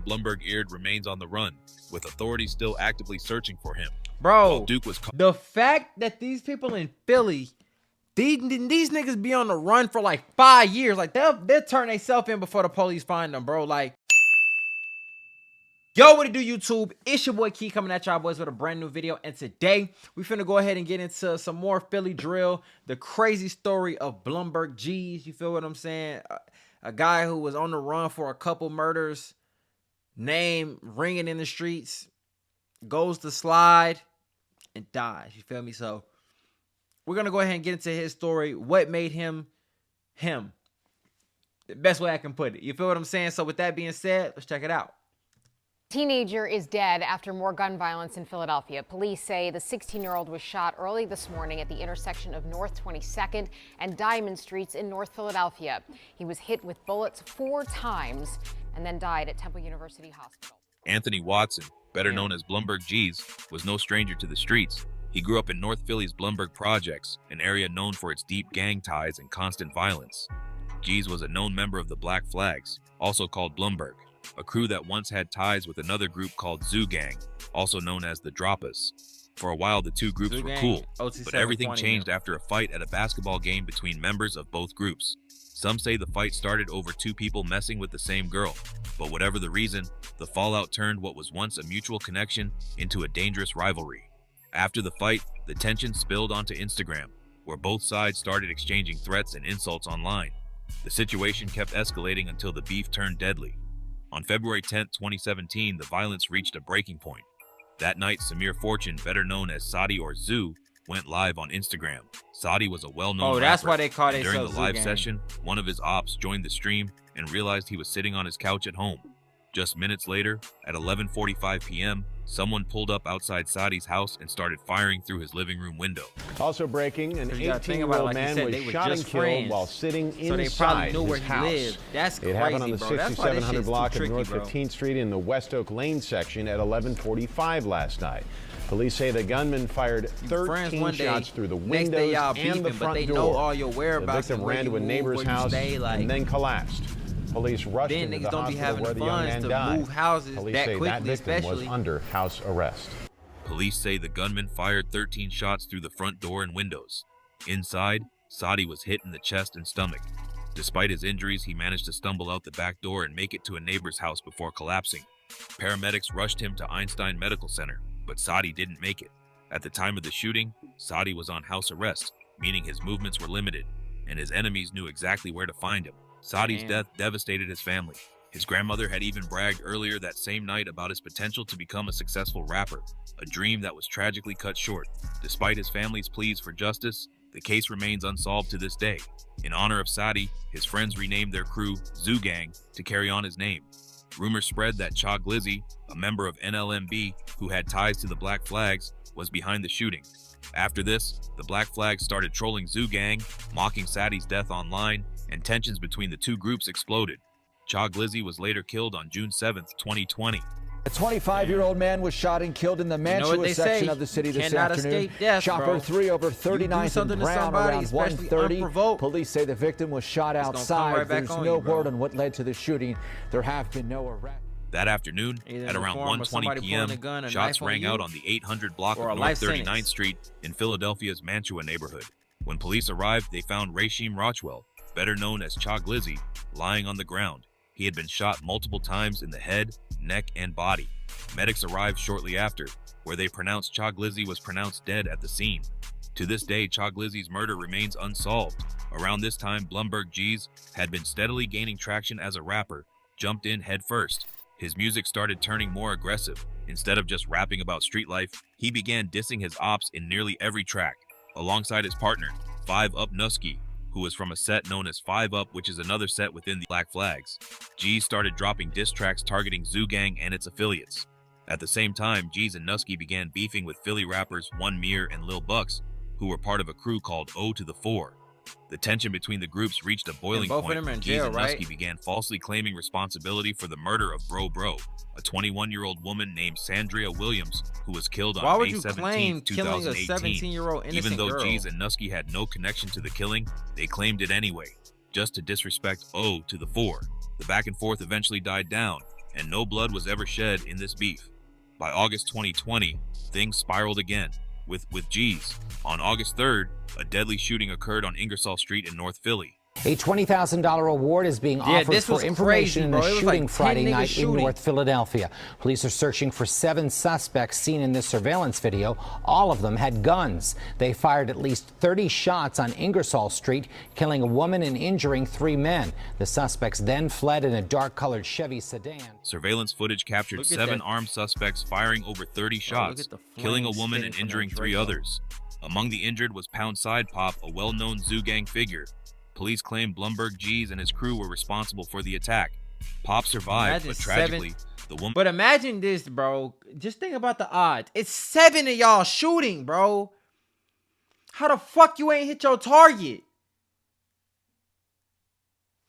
Blumberg remains on the run, with authorities still actively searching for him. Bro, the fact that these people in Philly, these niggas be on the run for like 5 years, like they'll turn themselves in before the police find them, bro. Like, yo, what it do, YouTube? It's your boy Key coming at y'all boys with a brand new video, and today we finna go ahead and get into some more Philly drill, the crazy story of Blumberg G's. You feel what I'm saying? A guy who was on the run for a couple murders, name ringing in the streets, goes to slide and dies. You feel me? So we're gonna go ahead and get into his story, what made him him, the best way I can put it. You feel what I'm saying? So with that being said, let's check it out. Teenager is dead after more gun violence in Philadelphia. Police say the 16-year-old was shot early this morning at the intersection of North 22nd and Diamond Streets in North Philadelphia. He was hit with bullets 4 times and then died at Temple University Hospital. Anthony Watson, better known as Blumberg G's, was no stranger to the streets. He grew up in North Philly's Blumberg Projects, an area known for its deep gang ties and constant violence. G's was a known member of the Black Flags, also called Blumberg, a crew that once had ties with another group called Zoo Gang, also known as the Droppas. For a while, the two groups were cool, but everything changed after a fight at a basketball game between members of both groups. Some say the fight started over 2 people messing with the same girl, but whatever the reason, the fallout turned what was once a mutual connection into a dangerous rivalry. After the fight, the tension spilled onto Instagram, where both sides started exchanging threats and insults online. The situation kept escalating until the beef turned deadly. On February 10, 2017, the violence reached a breaking point. That night, Samir Fortune, better known as Sadi or Zoo, went live on Instagram. Sadi was a well-known that's rapper. Why they call it. During the live session, one of his ops joined the stream and realized he was sitting on his couch at home. Just minutes later, at 11:45 p.m., someone pulled up outside Sadi's house and started firing through his living room window. Also breaking, an 18-year-old man was shot and killed while sitting inside his house. So they probably knew where he lived. That's crazy, It happened on the bro. 6700 block of North bro. 15th Street in the West Oak Lane section at 11:45 last night. Police say the gunman fired 13 shots through the windows and the front door. The victim ran to a neighbor's house and then collapsed. Police rushed into the hospital where the young man died. Police say that victim was under house arrest. Police say the gunman fired 13 shots through the front door and windows. Inside, Sadi was hit in the chest and stomach. Despite his injuries, he managed to stumble out the back door and make it to a neighbor's house before collapsing. Paramedics rushed him to Einstein Medical Center, but Sadi didn't make it. At the time of the shooting, Sadi was on house arrest, meaning his movements were limited, and his enemies knew exactly where to find him. Sadi's death devastated his family. His grandmother had even bragged earlier that same night about his potential to become a successful rapper, a dream that was tragically cut short. Despite his family's pleas for justice, the case remains unsolved to this day. In honor of Sadi, his friends renamed their crew Zoo Gang to carry on his name. Rumors spread that Cha Glizzy, a member of NLMB who had ties to the Black Flags, was behind the shooting. After this, the Black Flags started trolling Zoo Gang, mocking Sadi's death online, and tensions between the two groups exploded. Cha Glizzy was later killed on June 7, 2020. A 25-year-old man was shot and killed in the Mantua section of the city this afternoon. Shopper 3 over 39th and Brown around 1:30. Police say the victim was shot outside. There's no word on what led to the shooting. There have been no arrests. That afternoon, at around 1:20 p.m., shots rang out on the 800 block of North 39th Street in Philadelphia's Mantua neighborhood. When police arrived, they found Rashim Rochwell, better known as Cha Glizzy, lying on the ground. He had been shot multiple times in the head, neck, and body. Medics arrived shortly after, where they pronounced Cha Glizzy was pronounced dead at the scene. To this day, Cha Glizzy's murder remains unsolved. Around this time, Blumberg G's had been steadily gaining traction as a rapper, jumped in head first. His music started turning more aggressive. Instead of just rapping about street life, he began dissing his ops in nearly every track. Alongside his partner, 5 Up Nusky, who was from a set known as 5 Up, which is another set within the Black Flags. G started dropping diss tracks targeting Zoo Gang and its affiliates. At the same time, G's and Nusky began beefing with Philly rappers One Mir and Lil Bucks, who were part of a crew called O to the 4. The tension between the groups reached a boiling point. G's and Nusky began falsely claiming responsibility for the murder of Bro Bro, a 21-year-old woman named Sandria Williams, who was killed on May 17, 2018. Even though G's and Nusky had no connection to the killing, they claimed it anyway, just to disrespect O to the 4. The back and forth eventually died down, and no blood was ever shed in this beef. By August 2020, things spiraled again with G's. On August 3rd, a deadly shooting occurred on Ingersoll Street in North Philly. A $20,000 reward is being offered for information in a shooting Friday night in North Philadelphia. Police are searching for 7 suspects seen in this surveillance video. All of them had guns. They fired at least 30 shots on Ingersoll Street, killing a woman and injuring 3 men. The suspects then fled in a dark-colored Chevy sedan. Surveillance footage captured 7 armed suspects firing over 30 shots, killing a woman and injuring 3 others. Among the injured was Pound Side Pop, a well-known Zoo Gang figure. Police claim Blumberg G's and his crew were responsible for the attack. Pop survived, but tragically, the woman... But imagine this, bro. Just think about the odds. It's 7 of y'all shooting, bro. How the fuck you ain't hit your target?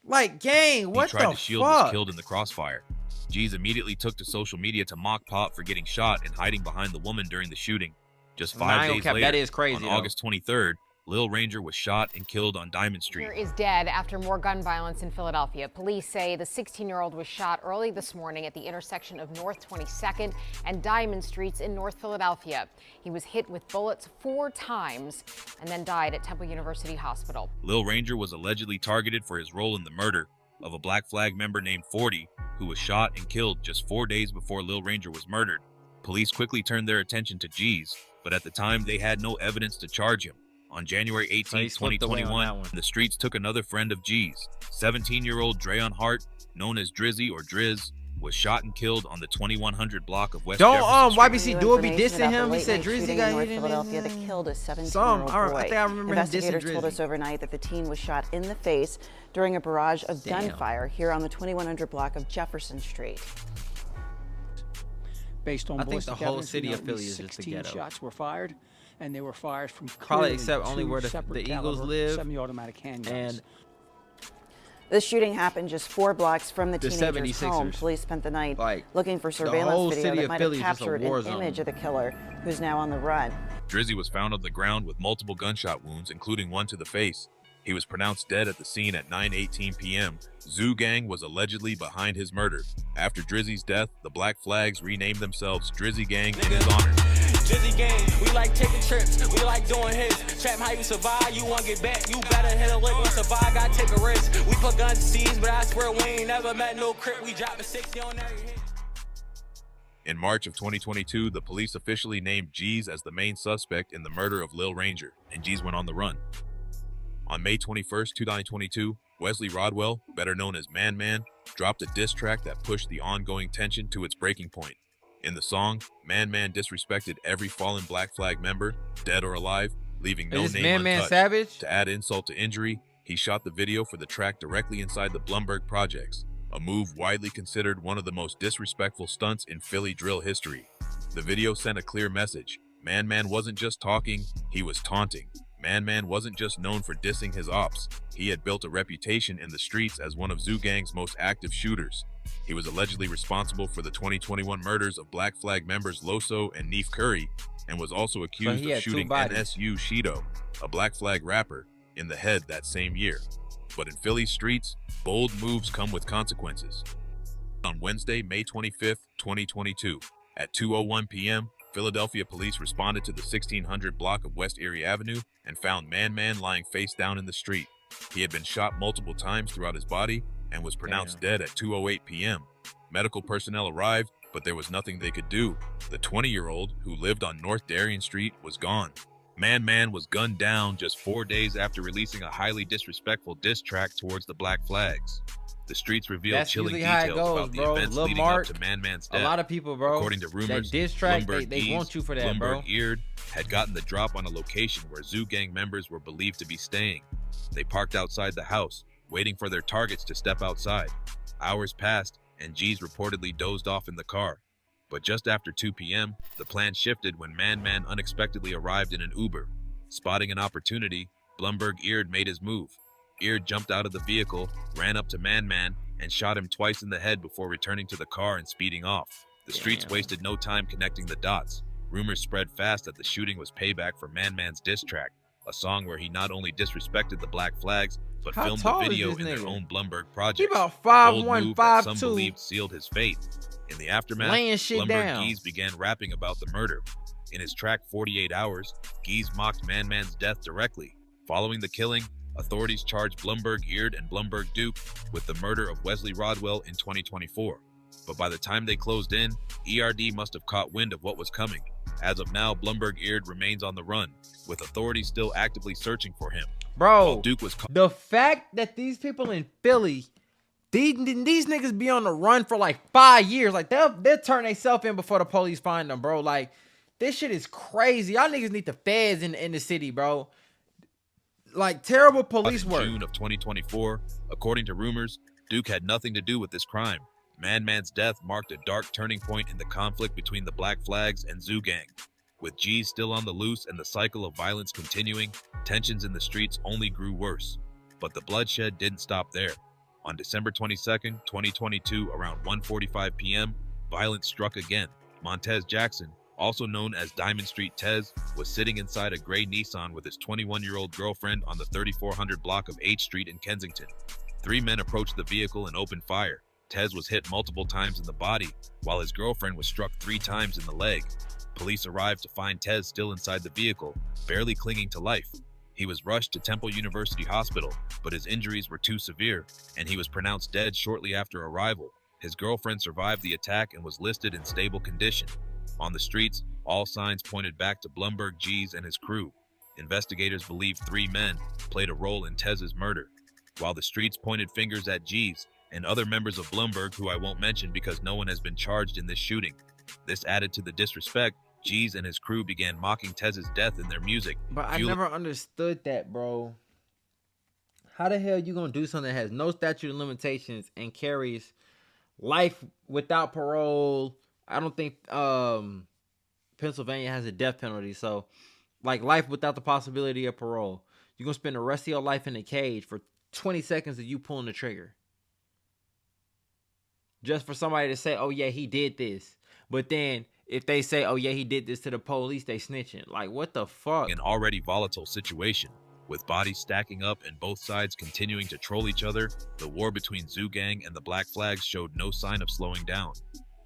Like, gang, what the fuck? He tried to shield was killed in the crossfire. G's immediately took to social media to mock Pop for getting shot and hiding behind the woman during the shooting. Just 5 days later, that is crazy, on August 23rd, Lil Ranger was shot and killed on Diamond Street. Is dead after more gun violence in Philadelphia. Police say the 16-year-old was shot early this morning at the intersection of North 22nd and Diamond Streets in North Philadelphia. He was hit with bullets 4 times and then died at Temple University Hospital. Lil Ranger was allegedly targeted for his role in the murder of a Black Flag member named 40, who was shot and killed just 4 days before Lil Ranger was murdered. Police quickly turned their attention to G's, but at the time they had no evidence to charge him. On January 18, 2021, the streets took another friend of G's. 17-year-old Dreon Hart, known as Drizzy or Driz, was shot and killed on the 2100 block of West Jefferson Street. YBC Duo be dissing him. He said Drizzy got hit in Philadelphia that killed a 17-year-old boy. I think I remember him dissing Drizzy. Investigators told us overnight that the teen was shot in the face during a barrage of gunfire here on the 2100 block of Jefferson Street. Based on I think the whole city of Philly is just a 16 ghetto. shots were fired, and they were fired from probably except only where the Eagles live. Semi-automatic handguns. And this shooting happened just 4 blocks from the teenager's home. Police spent the night looking for surveillance video that might have captured an image of the killer, who's now on the run. Drizzy was found on the ground with multiple gunshot wounds, including one to the face. He was pronounced dead at the scene at 9:18 p.m. Zoo Gang was allegedly behind his murder. After Drizzy's death, the Black Flags renamed themselves Drizzy Gang in his honor. Drizzy Gang, we like taking trips, we like doing hits. Trap how you survive, you want to get back, you better hit a lick and survive, gotta take a risk. We put guns to seize, but I swear we ain't never met no crip, we dropping 60 on every hit. In March of 2022, the police officially named G's as the main suspect in the murder of Lil Ranger, and G's went on the run. On May 21st, 2022, Wesley Rodwell, better known as Man Man, dropped a diss track that pushed the ongoing tension to its breaking point. In the song, Man Man disrespected every fallen Black Flag member, dead or alive, leaving no name untouched. Savage? To add insult to injury, he shot the video for the track directly inside the Blumberg projects, a move widely considered one of the most disrespectful stunts in Philly drill history. The video sent a clear message. Man Man wasn't just talking, he was taunting. Man Man wasn't just known for dissing his ops. He had built a reputation in the streets as one of Zoo Gang's most active shooters. He was allegedly responsible for the 2021 murders of Black Flag members Loso and Neef Curry, and was also accused of shooting NSU Shido, a Black Flag rapper, in the head that same year. But in Philly's streets, bold moves come with consequences. On Wednesday, May 25th, 2022, at 2:01 p.m., Philadelphia police responded to the 1600 block of West Erie Avenue and found Man Man lying face down in the street. He had been shot multiple times throughout his body and was pronounced dead at 2:08 p.m. Medical personnel arrived, but there was nothing they could do. The 20-year-old, who lived on North Darien Street, was gone. Man Man was gunned down just 4 days after releasing a highly disrespectful diss track towards the Black Flags. The streets revealed chilling details about the events leading up to Man Man's death. A lot of people, bro. According to rumors, that diss track, Blumberg they want you for that, Blumberg Eared had gotten the drop on a location where Zoo Gang members were believed to be staying. They parked outside the house, waiting for their targets to step outside. Hours passed, and G's reportedly dozed off in the car. But just after 2 p.m., the plan shifted when Man Man unexpectedly arrived in an Uber. Spotting an opportunity, Blumberg Eared made his move. Eared jumped out of the vehicle, ran up to Man Man, and shot him twice in the head before returning to the car and speeding off. The streets wasted no time connecting the dots. Rumors spread fast that the shooting was payback for Man Man's diss track, a song where he not only disrespected the Black Flags, but filmed the video in their own Blumberg project. He about 5'1", 5'2". Some believed sealed his fate. In the aftermath, Blumberg Geese began rapping about the murder. In his track 48 Hours, Geese mocked Man's death directly. Following the killing, authorities charged Blumberg Eard and Blumberg Duke with the murder of Wesley Rodwell in 2024. But by the time they closed in, ERD must have caught wind of what was coming. As of now, Blumberg Eard remains on the run, with authorities still actively searching for him. Bro, Duke was the fact that these people in Philly, these niggas be on the run for like 5 years. Like, they'll turn themselves in before the police find them, bro. Like, this shit is crazy. Y'all niggas need the feds in the city, bro. Like, terrible police work. In June of 2024, according to rumors, Duke had nothing to do with this crime. Man's death marked a dark turning point in the conflict between the Black Flags and Zoo Gang. With G's still on the loose and the cycle of violence continuing, tensions in the streets only grew worse. But the bloodshed didn't stop there. On December 22nd, 2022, around 1:45 p.m., violence struck again. Montez Jackson, also known as Diamond Street Tez, was sitting inside a gray Nissan with his 21-year-old girlfriend on the 3400 block of H Street in Kensington. 3 men approached the vehicle and opened fire. Tez was hit multiple times in the body, while his girlfriend was struck 3 times in the leg. Police arrived to find Tez still inside the vehicle, barely clinging to life. He was rushed to Temple University Hospital, but his injuries were too severe, and he was pronounced dead shortly after arrival. His girlfriend survived the attack and was listed in stable condition. On the streets, all signs pointed back to Blumberg Geese and his crew. Investigators believe 3 men played a role in Tez's murder, while the streets pointed fingers at Geese and other members of Blumberg who I won't mention because no one has been charged in this shooting. This added to the disrespect. Geese and his crew began mocking Tez's death in their music. But I never understood that, bro. How the hell you gonna do something that has no statute of limitations and carries life without parole? I don't think Pennsylvania has a death penalty, so like life without the possibility of parole. You're gonna spend the rest of your life in a cage for 20 seconds of you pulling the trigger. Just for somebody to say, oh yeah, he did this. But then if they say, oh yeah, he did this to the police, they snitching. Like, what the fuck? An already volatile situation, with bodies stacking up and both sides continuing to troll each other, the war between Zoo Gang and the Black Flags showed no sign of slowing down.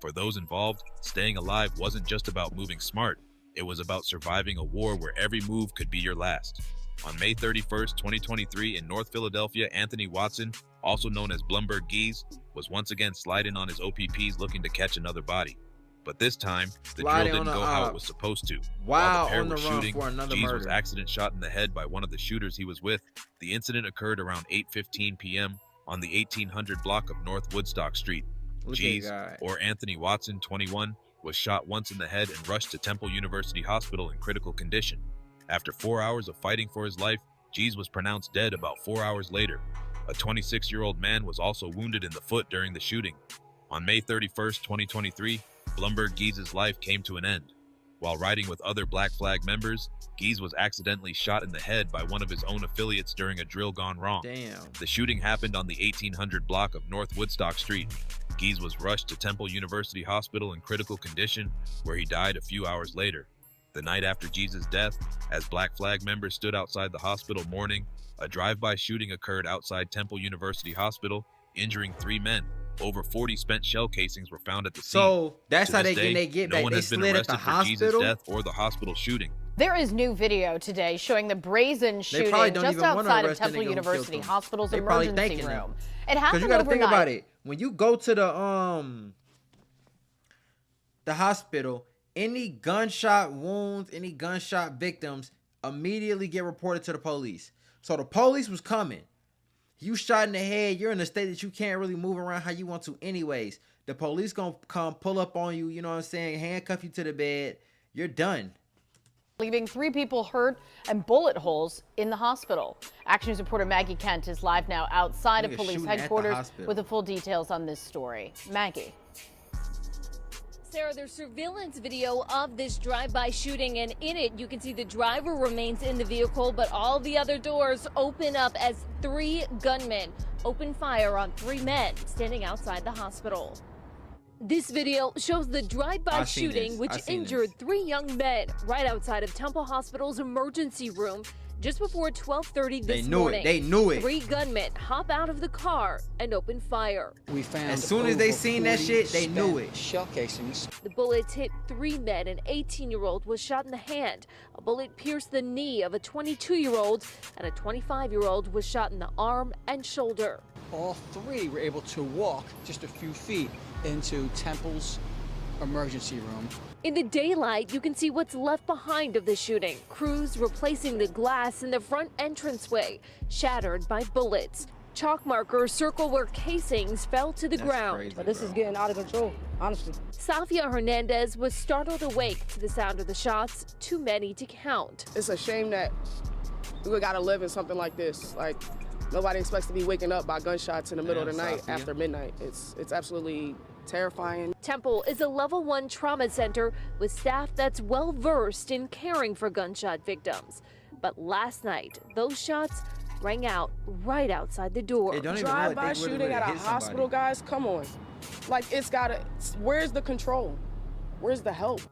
For those involved, staying alive wasn't just about moving smart. It was about surviving a war where every move could be your last. On May 31st, 2023, in North Philadelphia, Anthony Watson, also known as Blumberg Geese, was once again sliding on his OPPs looking to catch another body. But this time, the drill didn't go how it was supposed to. While the pair were shooting, Geese was accident shot in the head by one of the shooters he was with. The incident occurred around 8:15 p.m. on the 1800 block of North Woodstock Street. Geese, or Anthony Watson, 21, was shot once in the head and rushed to Temple University Hospital in critical condition. After 4 hours of fighting for his life, Geese was pronounced dead about 4 hours later. A 26-year-old man was also wounded in the foot during the shooting. On May 31st, 2023, Blumberg Geese's life came to an end. While riding with other Black Flag members, Geese was accidentally shot in the head by one of his own affiliates during a drill gone wrong. Damn. The shooting happened on the 1800 block of North Woodstock Street. Geese was rushed to Temple University Hospital in critical condition, where he died a few hours later. The night after Geese's death, as Black Flag members stood outside the hospital mourning, a drive-by shooting occurred outside Temple University Hospital, injuring 3 men. Over 40 spent shell casings were found at the scene. So that's how they get back. No one has been arrested for Geese's death or the hospital shooting. There is new video today showing the brazen shooting just outside of Temple University Hospital's emergency room. It happened overnight. You gotta think about it. When you go to the hospital, any gunshot wounds, any gunshot victims immediately get reported to the police. So the police was coming. You shot in the head, you're in a state that you can't really move around how you want to anyways. The police gonna come pull up on you, you know what I'm saying, handcuff you to the bed. You're done. Leaving 3 people hurt and bullet holes in the hospital. Action News reporter Maggie Kent is live now outside of police headquarters with the full details on this story. Maggie. Sarah, there's surveillance video of this drive-by shooting, and in it you can see the driver remains in the vehicle, but all the other doors open up as 3 gunmen open fire on 3 men standing outside the hospital. This video shows the drive-by shooting which injured 3 young men right outside of Temple Hospital's emergency room. Just before 12:30 this morning, they knew it. 3 gunmen hop out of the car and open fire. We found as soon as they seen that shit, they knew it. Shell casings. The bullets hit 3 men. An 18-year-old was shot in the hand. A bullet pierced the knee of a 22-year-old, and a 25-year-old was shot in the arm and shoulder. All 3 were able to walk just a few feet into Temple's emergency room. In the daylight, you can see what's left behind of the shooting. Crews replacing the glass in the front entranceway, shattered by bullets. Chalk markers circle where casings fell to the ground. Crazy, but this is getting out of control, honestly. Safia Hernandez was startled awake to the sound of the shots, too many to count. It's a shame that we gotta live in something like this. Like, nobody expects to be waking up by gunshots in the middle of the night after midnight. It's absolutely terrifying. Temple is a level 1 trauma center with staff that's well versed in caring for gunshot victims. But last night, those shots rang out right outside the door. Drive-by shooting at a hospital, guys, come on. Like, where's the control? Where's the help?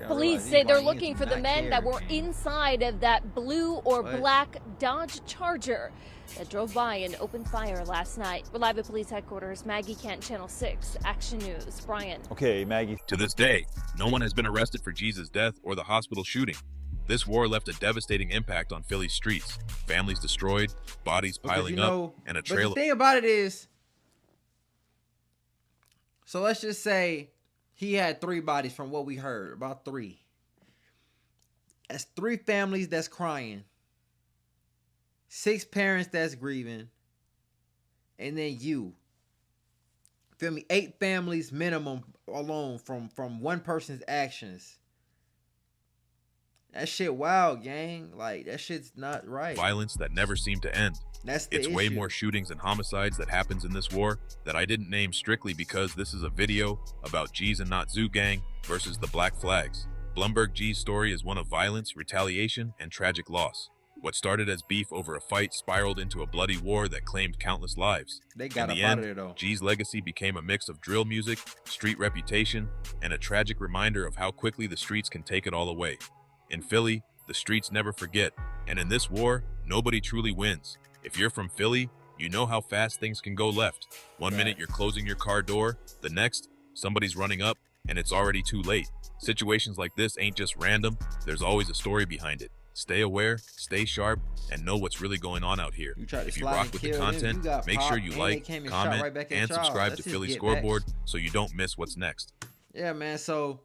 Police say they're looking for the men that were inside of that blue or black Dodge Charger that drove by and opened fire last night. We're live at police headquarters. Maggie Kent, Channel 6, Action News. Brian. Okay, Maggie. To this day, no one has been arrested for Jesus' death or the hospital shooting. This war left a devastating impact on Philly's streets. Families destroyed, bodies piling up, and a trail. But the thing about it is, so let's just say he had 3 bodies from what we heard, about 3. That's 3 families that's crying. 6 parents that's grieving. And then you. Feel me? 8 families minimum alone from one person's actions. That shit wild, gang. Like, that shit's not right. Violence that never seemed to end. That's the issue. Way more shootings and homicides that happens in this war that I didn't name strictly because this is a video about G's and Not Zoo gang versus the Black Flags. Blumberg G's story is one of violence, retaliation, and tragic loss. What started as beef over a fight spiraled into a bloody war that claimed countless lives. They got in the up out end, of there, though. G's legacy became a mix of drill music, street reputation, and a tragic reminder of how quickly the streets can take it all away. In Philly, the streets never forget, and in this war, nobody truly wins. If you're from Philly, you know how fast things can go left. One minute you're closing your car door, the next, somebody's running up, and it's already too late. Situations like this ain't just random, there's always a story behind it. Stay aware, stay sharp, and know what's really going on out here. If you rock with the content, make sure you like, comment, and subscribe to Philly Scoreboard so you don't miss what's next. Yeah, man, so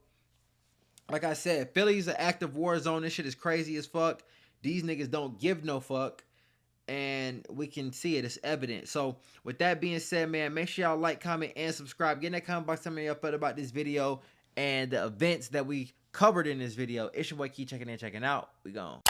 like I said, Philly's an active war zone. This shit is crazy as fuck. These niggas don't give no fuck. And we can see it. It's evident. So with that being said, man, make sure y'all like, comment, and subscribe. Get in that comment box. Tell me y'all felt about this video and the events that we covered in this video. It's your boy Key checking in, checking out. We gone.